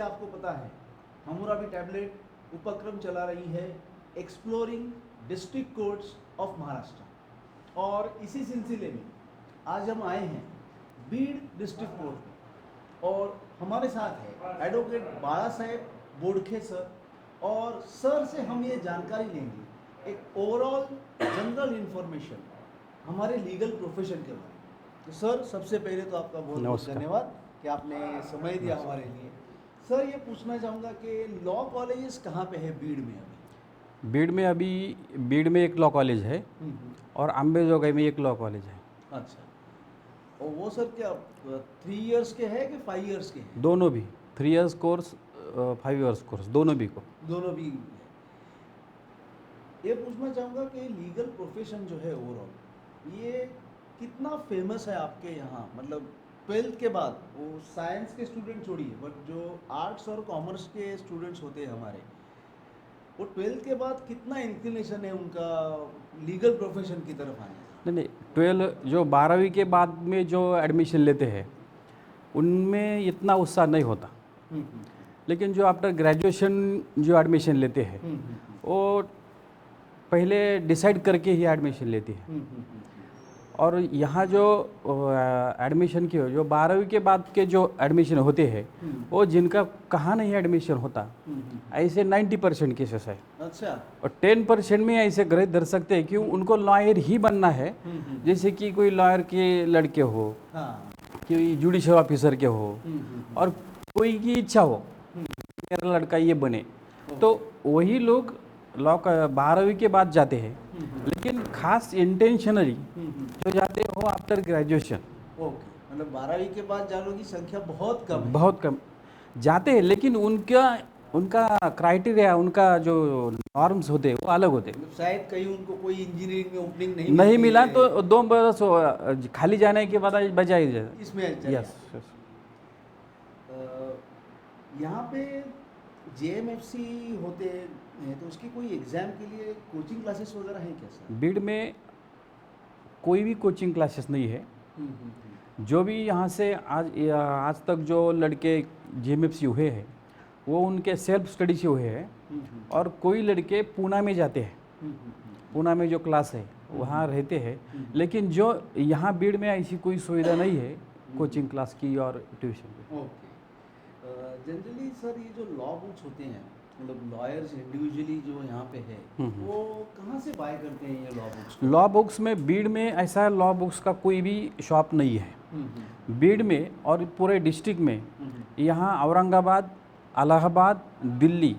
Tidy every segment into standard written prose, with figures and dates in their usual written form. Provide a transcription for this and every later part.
आपको पता है हमूराबी टैबलेट उपक्रम चला रही है exploring district courts of Maharashtra, और इसी सिलसिले में आज हम आए हैं बीड डिस्ट्रिक्ट कोर्ट में और हमारे साथ है एडवोकेट बाला साहेब बोडखे सर, और सर से हम ये जानकारी लेंगे एक ओवरऑल जनरल इंफॉर्मेशन हमारे लीगल प्रोफेशन के बारे में। तो सर सबसे पहले तो आपका बहुत बहुत धन्यवाद कि आपने समय दिया हमारे लिए। सर ये पूछना चाहूँगा कि लॉ कॉलेजेस कहाँ पे है बीड में अभी? बीड में एक लॉ कॉलेज है और अम्बेजोगाई में एक लॉ कॉलेज है। अच्छा, और वो सर क्या 3 इयर्स के है कि 5 इयर्स के हैं? दोनों भी 3 इयर्स कोर्स 5 इयर्स कोर्स दोनों भी है। ये पूछना चाहूँगा कि लीगल प्रोफेशन जो है ओवरऑल ये कितना फेमस है आपके यहाँ? मतलब 12th के बाद वो साइंस के स्टूडेंट छोड़िए, बट जो आर्ट्स और कॉमर्स के स्टूडेंट्स होते हैं हमारे, वो 12th के बाद कितना इंक्लिनेशन है उनका लीगल प्रोफेशन की तरफ आने का? नहीं 12 जो 12वीं के बाद में जो एडमिशन लेते हैं उनमें इतना उत्साह नहीं होता, लेकिन जो आफ्टर ग्रेजुएशन जो एडमिशन लेते हैं वो पहले डिसाइड करके ही एडमिशन लेते हैं। और यहाँ जो एडमिशन की जो 12वीं के बाद के जो एडमिशन होते हैं वो जिनका कहाँ नहीं एडमिशन होता, ऐसे 90% केसेस है। अच्छा, और 10% में ऐसे ग्रहित धर सकते हैं कि उनको लॉयर ही बनना है, जैसे कि कोई लॉयर के लड़के हो, कोई जुडिशियल ऑफिसर के हो, और कोई की इच्छा हो मेरा लड़का ये बने, तो वही लोग लॉ का 12वीं के बाद जाते हैं। लेकिन खास इंटेंशनली जो जाते हो आफ्टर ग्रेजुएशन। ओके, मतलब 12वीं के बाद जाने की संख्या बहुत कम है। बहुत कम जाते हैं, लेकिन उनका क्राइटेरिया, उनका जो नॉर्म्स होते हैं वो अलग होते हैं। शायद कहीं उनको कोई इंजीनियरिंग में ओपनिंग नहीं मिला तो 2 बरस खाली जाने के बाद बजाई जाए इसमें। यस। यहाँ पे JMFC होते हैं तो उसकी कोई एग्ज़ाम के लिए कोचिंग क्लासेस वगैरह हैं क्या सर? बीड में कोई भी कोचिंग क्लासेस नहीं है। जो भी यहाँ से आज तक जो लड़के JMFC हुए हैं वो उनके सेल्फ स्टडी से हुए हैं, और कोई लड़के पूना में जाते हैं, पूना में जो क्लास है वहाँ रहते हैं। लेकिन जो यहाँ बीड में ऐसी कोई सुविधा नहीं है कोचिंग क्लास की और ट्यूशन की। ओके, जनरली सर ये जो लॉ बुक्स होते हैं, मतलब लॉयर्स इंडिविजुअली जो यहाँ पे है वो कहाँ से बाय करते हैं ये लॉ बुक्स? लॉ बुक्स में बीड में ऐसा लॉ बुक्स का कोई भी शॉप नहीं है बीड में और पूरे डिस्ट्रिक्ट में। यहाँ औरंगाबाद, इलाहाबाद, दिल्ली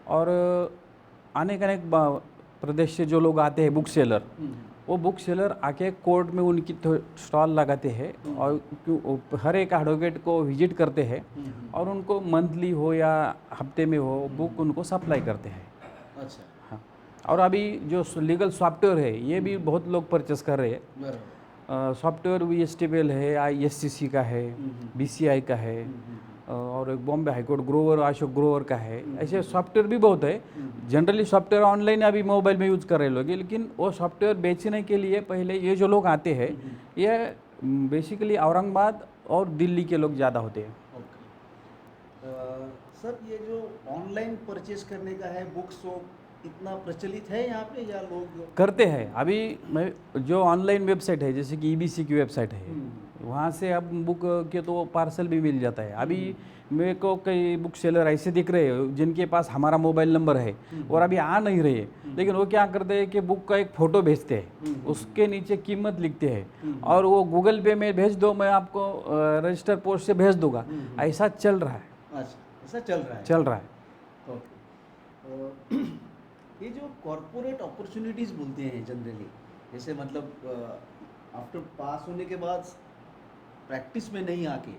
और अनेक प्रदेश से जो लोग आते हैं बुक सेलर, वो बुक सेलर आके कोर्ट में उनकी स्टॉल लगाते हैं और हर एक एडवोकेट को विजिट करते हैं और उनको मंथली हो या हफ्ते में हो बुक उनको सप्लाई करते हैं। अच्छा, हाँ, और अभी जो लीगल सॉफ्टवेयर है ये भी बहुत लोग परचेस कर रहे हैं। सॉफ्टवेयर VSTBL है, ISCC का है, BCI का है, और एक बॉम्बे हाईकोर्ट ग्रोवर, अशोक ग्रोवर का है। ऐसे सॉफ्टवेयर भी बहुत है। जनरली सॉफ्टवेयर ऑनलाइन अभी मोबाइल में यूज़ कर रहे लोग, लेकिन वो सॉफ्टवेयर बेचने के लिए पहले ये जो लोग आते हैं ये बेसिकली औरंगाबाद और दिल्ली के लोग ज़्यादा होते हैं। सर ये जो ऑनलाइन परचेज करने का है बुक्स, वो इतना प्रचलित है यहाँ पे या लोग करते हैं? अभी मैं जो ऑनलाइन वेबसाइट है जैसे कि EBC की वेबसाइट है, वहाँ से अब बुक के तो पार्सल भी मिल जाता है। अभी मेरे को कई बुक सेलर ऐसे दिख रहे हैं जिनके पास हमारा मोबाइल नंबर है और अभी आ नहीं रहे, लेकिन वो क्या करते हैं कि बुक का एक फ़ोटो भेजते हैं, उसके नीचे कीमत लिखते हैं और वो गूगल पे में भेज दो, मैं आपको रजिस्टर पोस्ट से भेज दूंगा। ऐसा चल रहा है। अच्छा, ऐसा चल रहा है। ओके, ये जो कॉरपोरेट अपॉर्चुनिटीज़ बोलते हैं जनरली, जैसे मतलब आफ्टर पास होने के बाद प्रैक्टिस में नहीं आके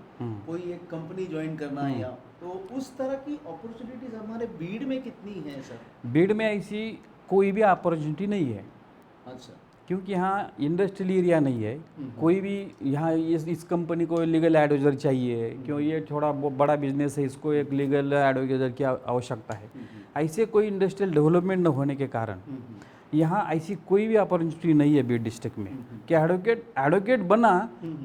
कोई एक कंपनी ज्वाइन करना है, या तो उस तरह की अपॉर्चुनिटीज़ हमारे बीड में कितनी है सर? बीड में ऐसी कोई भी अपॉर्चुनिटी नहीं है। अच्छा, क्योंकि यहाँ इंडस्ट्रियल एरिया नहीं है। कोई भी यहाँ इस कंपनी को लीगल एडवाइज़र चाहिए, क्यों ये थोड़ा बड़ा बिजनेस है, इसको एक लीगल एडवाइज़र की आवश्यकता है। ऐसे कोई इंडस्ट्रियल डेवलपमेंट न होने के कारण यहाँ ऐसी कोई भी अपॉर्चुनिटी नहीं है बीड डिस्ट्रिक्ट में कि एडवोकेट बना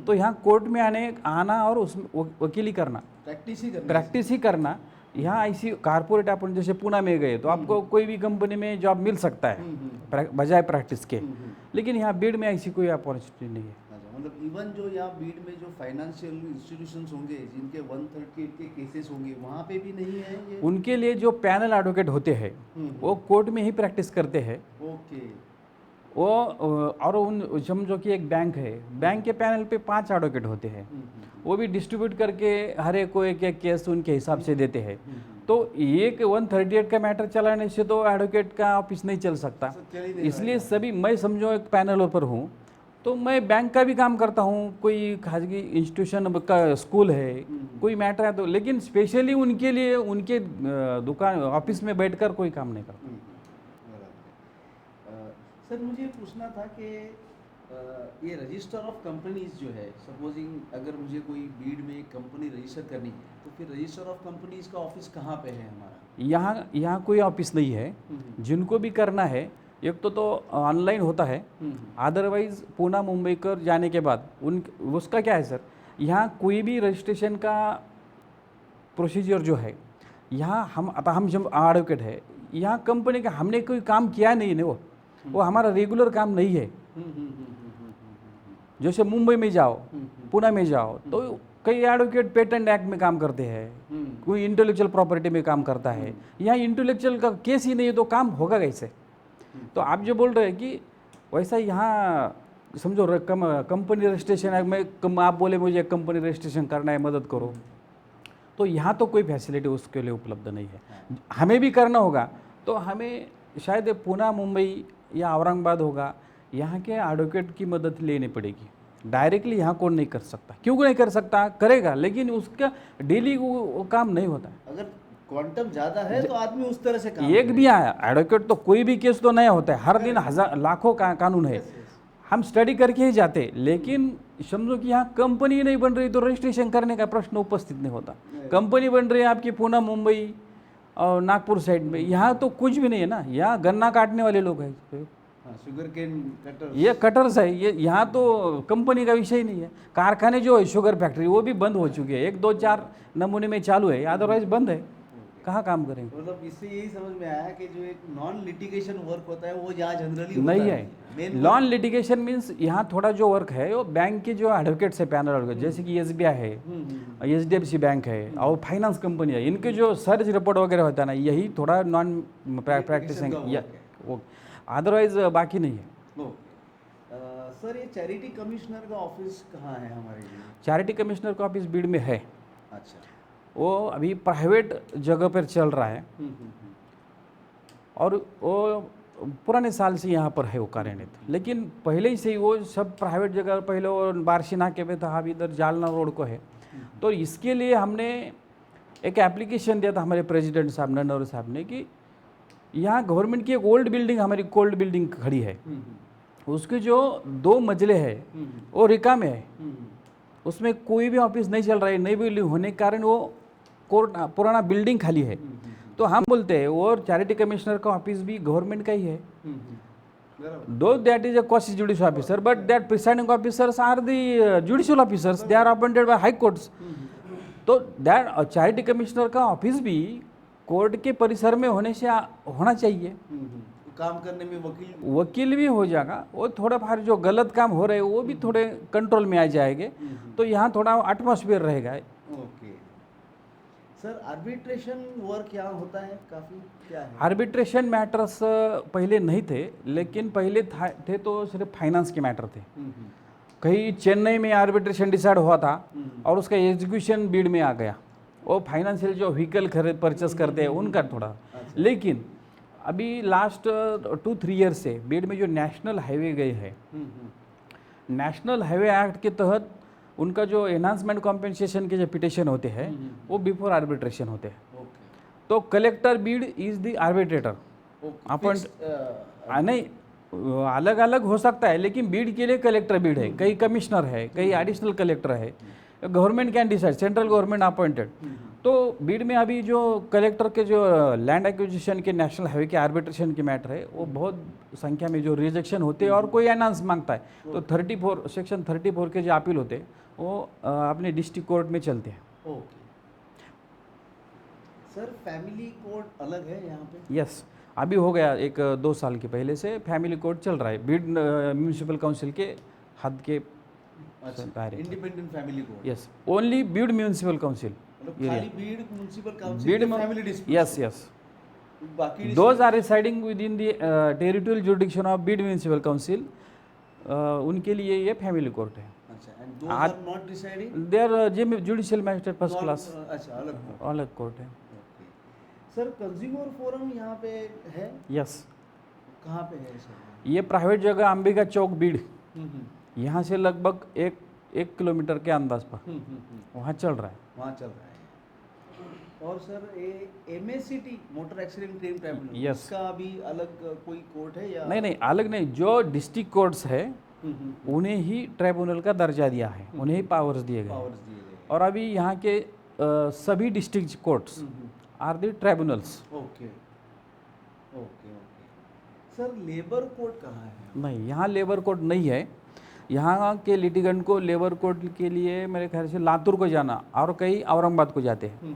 तो यहाँ कोर्ट में आना और उसमें वकीली करना, प्रैक्टिस ही करना। यहाँ ऐसी कारपोरेट अपन जैसे पुणे में गए तो आपको कोई भी कंपनी में जॉब मिल सकता है बजाय प्रैक्टिस के, लेकिन यहाँ बीड में ऐसी कोई अपॉर्चुनिटी नहीं है। मतलब इवन जो यहाँ बीड में जो फाइनेंशियल इंस्टीट्यूशंस होंगे जिनके 138 के केसेस होंगे वहाँ पे भी नहीं है ये? उनके लिए जो पैनल एडवोकेट होते हैं वो कोर्ट में ही प्रैक्टिस करते हैं। ओके। वो और उन समझो कि एक बैंक है, बैंक के पैनल पे 5 एडवोकेट होते हैं, वो भी डिस्ट्रीब्यूट करके हर एक को एक एक केस उनके हिसाब से देते हैं। तो एक 138 का मैटर चलाने से तो एडवोकेट का ऑफिस नहीं चल सकता, इसलिए सभी मैं समझो एक पैनल पर हूँ तो मैं बैंक का भी काम करता हूँ, कोई खाजगी इंस्टीट्यूशन का स्कूल है, कोई मैटर है तो, लेकिन स्पेशली उनके लिए उनके दुकान ऑफिस में बैठकर कोई काम नहीं करता। सर मुझे पूछना था कि ये रजिस्टर ऑफ कंपनीज जो है, सपोजिंग अगर मुझे कोई बीड में एक कंपनी रजिस्टर करनी है तो फिर रजिस्टर ऑफ कंपनीज का ऑफिस कहाँ पे है हमारा? यहाँ कोई ऑफिस नहीं है। जिनको भी करना है एक तो ऑनलाइन होता है, अदरवाइज पुणे मुंबई कर जाने के बाद उसका क्या है सर, यहाँ कोई भी रजिस्ट्रेशन का प्रोसीजर जो है, यहाँ हम जब एडवोकेट है यहाँ कंपनी का हमने कोई काम किया नहीं है, वो हमारा रेगुलर काम नहीं है। जैसे मुंबई में जाओ, पुणे में जाओ तो कई एडवोकेट पेटेंट एक्ट में काम करते हैं, कोई इंटेलेक्चुअल प्रॉपर्टी में काम करता है। यहाँ इंटेलेक्चुअल का केस ही नहीं है तो काम होगा कैसे? तो आप जो बोल रहे हैं कि वैसा यहाँ समझो कंपनी रजिस्ट्रेशन है, आप बोले मुझे कंपनी रजिस्ट्रेशन करना है मदद करो, तो यहाँ तो कोई फैसिलिटी उसके लिए उपलब्ध नहीं है। हमें भी करना होगा तो हमें शायद पुणे मुंबई या औरंगाबाद होगा, यहाँ के एडवोकेट की मदद लेनी पड़ेगी। डायरेक्टली यहाँ कौन नहीं कर सकता, क्यों नहीं कर सकता, करेगा लेकिन उसका डेली वो काम नहीं होता। अगर क्वांटम ज़्यादा है तो आदमी उस तरह से काम एक भी आया एडवोकेट तो कोई भी केस तो नया होता है, हर दिन लाखों का कानून है, हम स्टडी करके ही जाते, लेकिन समझो कि यहाँ कंपनी नहीं बन रही तो रजिस्ट्रेशन करने का प्रश्न उपस्थित नहीं होता। कंपनी बन रही है आपकी पुणे मुंबई और नागपुर साइड में, यहाँ तो कुछ भी नहीं है ना, यहाँ गन्ना काटने वाले लोग हैं, शुगर केन कटर, ये कटर्स है, ये यहाँ तो कंपनी का विषय नहीं है। कारखाने जो है शुगर फैक्ट्री वो भी बंद हो चुकी है, 1-2-4 नमूने में चालू है, अदरवाइज बंद है, कहाँ काम करेंगे? मतलब इससे यही समझ में आया कि जो एक नॉन लिटिगेशन वर्क होता है वो यहाँ जनरली नहीं है। नॉन लिटिगेशन मीन्स यहाँ थोड़ा जो वर्क है वो बैंक के जो एडवोकेट्स है, पैनल एडवोकेट, जैसे कि SBI है, HDFC बैंक है और फाइनेंस कंपनी है, इनके जो सर्च रिपोर्ट वगैरह होता है ना, यही थोड़ा नॉन प्रैक्टिसिंग, वो अदरवाइज बाकी नहीं है। सर ये चैरिटी कमिश्नर का ऑफिस कहाँ है हमारे लिए? चैरिटी कमिश्नर का ऑफिस बीड में है। अच्छा। वो अभी प्राइवेट जगह पर चल रहा है और वो पुराने साल से यहाँ पर है वो कार्यान्वित, लेकिन पहले ही से ही वो सब प्राइवेट जगह, पहले वो बारशी नाके पे था, अभी इधर जालना रोड को है। तो इसके लिए हमने एक एप्लीकेशन दिया था हमारे प्रेसिडेंट साहब ननौर साहब ने कि यहाँ गवर्नमेंट की एक ओल्ड बिल्डिंग, हमारी कोल्ड बिल्डिंग खड़ी है, उसके जो 2 मंजिले है वो रिका में है, उसमें कोई भी ऑफिस नहीं चल रहा है, नई बिल्डिंग होने के कारण वो पुराना बिल्डिंग खाली है। तो हम बोलते हैं वो चैरिटी कमिश्नर का ऑफिस भी गवर्नमेंट का ही है, though that is a quasi judicial officer, but that presiding officers are the judicial officers, they are appointed by high courts. तो दैट चैरिटी कमिश्नर का ऑफिस भी कोर्ट के परिसर में होना चाहिए। काम करने में वकील भी हो जाएगा, वो थोड़ा बाहर जो गलत काम हो रहे हैं वो भी थोड़े कंट्रोल में आ जाएंगे, तो यहाँ थोड़ा एटमॉस्फेयर रहेगा। ओके सर, आर्बिट्रेशन वर्क यहाँ होता है काफ़ी, क्या है? आर्बिट्रेशन मैटर्स पहले नहीं थे, लेकिन पहले थे तो सिर्फ फाइनेंस के मैटर थे। कहीं चेन्नई में आर्बिट्रेशन डिसाइड हुआ था और उसका एग्जीक्यूशन बीड में आ गया, वो फाइनेंशियल जो व्हीकल परचेस करते हैं उनका थोड़ा। लेकिन अभी लास्ट 2-3 ईयर से बीड में जो नेशनल हाईवे गए हैं, नेशनल हाईवे एक्ट के तहत उनका जो एनहांसमेंट कॉम्पेंसेशन के जो पिटिशन होते हैं वो बिफोर आर्बिट्रेशन होते हैं। तो collector Beed is the arbitrator, अपन नहीं अलग अलग हो सकता है, लेकिन बीड के लिए कलेक्टर बीड है, कई कमिश्नर है, कई एडिशनल कलेक्टर है, government can decide, central government appointed. तो बीड में अभी जो कलेक्टर के जो लैंड एक्विजिशन के नेशनल हाईवे के आर्बिट्रेशन के मैटर है वो बहुत संख्या में जो रिजेक्शन होते हैं और कोई अनाउंस मांगता है तो 34 सेक्शन 34 के जो अपील होते हैं वो अपने डिस्ट्रिक्ट कोर्ट में चलते हैं। ओके सर, फैमिली कोर्ट अलग है यहाँ पे? यस, अभी हो गया 1-2 साल के पहले से फैमिली कोर्ट चल रहा है बीड म्यूनिसिपल काउंसिल के हद के दायरे। Independent family court? Yes, only Beed municipal council. मतलब खाली बीड म्युनिसिपल काउंसिल बीड के में फैमिली डिस्प्यूट? यस यस, बाकी those are residing within the territorial jurisdiction of Beed municipal council, उनके लिए ये फैमिली कोर्ट है। अच्छा, and those are not deciding? They are judicial magistrate first class, अच्छा, अलग कोर्ट है। सर, कंज्यूमर फोरम यहाँ पे है? यस, कहाँ पे है सर? ये प्राइवेट जगह अंबिका चौक बीड, यहाँ से लगभग एक किलोमीटर के अंदाज पर वहाँ चल रहा है। वहाँ चल रहा है। और सर, ये MACT motor accident claim tribunal, Yes. इसका अभी अलग कोई कोर्ट है या? नहीं, अलग नहीं, जो डिस्ट्रिक्ट कोर्ट्स है उन्हें ही ट्राइब्यूनल का दर्जा दिया है, उन्हें ही पावर्स दिए गए हैं। पावर्स दिए गए? और अभी यहाँ के सभी district courts are the tribunals. Okay okay okay. Sir, labour court कहाँ है? नहीं, यहाँ लेबर कोर्ट नहीं है। यहाँ के लिटिगेंट को लेबर कोर्ट के लिए मेरे ख्याल से लातूर को जाना और कई औरंगाबाद को जाते हैं।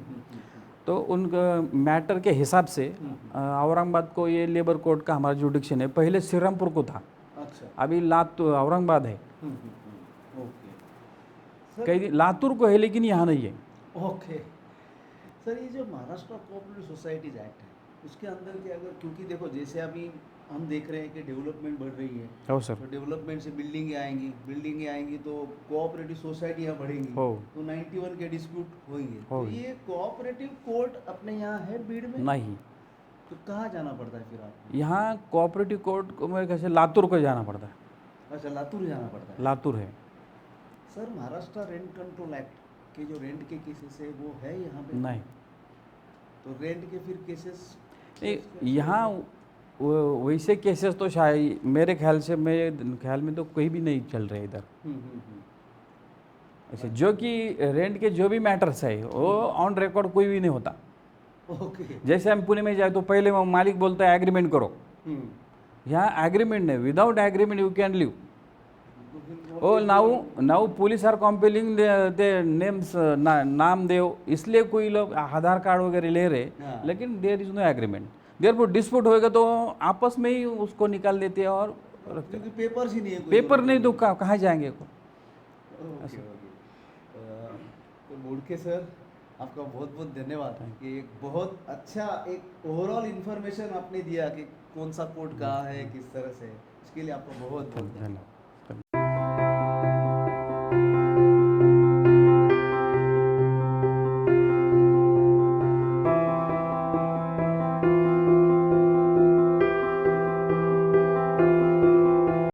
तो उन मैटर के हिसाब से औरंगाबाद को ये लेबर कोर्ट का हमारा जुडिक्शन है। पहले श्रीरामपुर को था, अच्छा, अभी लातूर औरंगाबाद है। Okay sir. कई लातूर को है लेकिन यहाँ नहीं है। ओके सर, ये जो महाराष्ट्र कोऑपरेटिव सोसाइटीज एक्ट है उसके अंदर क्या, अगर क्योंकि देखो जैसे अभी हम देख रहे हैं कि डेवलपमेंट बढ़ रही है, हो सर, तो डेवलपमेंट से बिल्डिंगें आएंगी तो कोऑपरेटिव सोसाइटियाँ बढ़ेंगी, हो तो 91 के डिस्प्यूट होंगे। तो होगी। ये कोऑपरेटिव कोर्ट अपने यहाँ है बीड में? नहीं, तो कहाँ जाना पड़ता है फिर आपको? यहाँ कोऑपरेटिव कोर्ट को मेरे ख्याल से लातूर को जाना पड़ता है। अच्छा, लातूर जाना पड़ता है। लातूर है। Sir, Maharashtra rent control act के जो रेंट के केसेस है वो है यहाँ पे? नहीं, तो रेंट के फिर केसेस यहाँ वैसे केसेस तो शायद मेरे ख्याल से, मेरे ख्याल में तो कोई भी नहीं चल रहे इधर। ऐसे जो कि रेंट के जो भी मैटर्स है वो ऑन रिकॉर्ड कोई भी नहीं होता। ओके। जैसे हम पुणे में जाए तो पहले मालिक बोलता है एग्रीमेंट करो, यहाँ एग्रीमेंट नहीं, without agreement you can live. Oh now police are compelling they names नाम देव, इसलिए कोई लोग आधार कार्ड वगैरह ले रहे, लेकिन there is no agreement. Therefore dispute होएगा तो आपस में ही उसको निकाल देते हैं और रखते हैं। क्योंकि पेपर्स ही नहीं है, पेपर नहीं तो कहाँ जाएंगे को। Okay okay. तो मुड़के सर, आपका बहुत बहुत धन्यवाद कि एक बहुत अच्छा एक ओवरऑल इन्फॉर्मेशन आपने दिया कि कौन सा कोर्ट कहाँ है, किस तरह से, इसके लिए आपका बहुत बहुत धन्यवाद। धन्यवाद।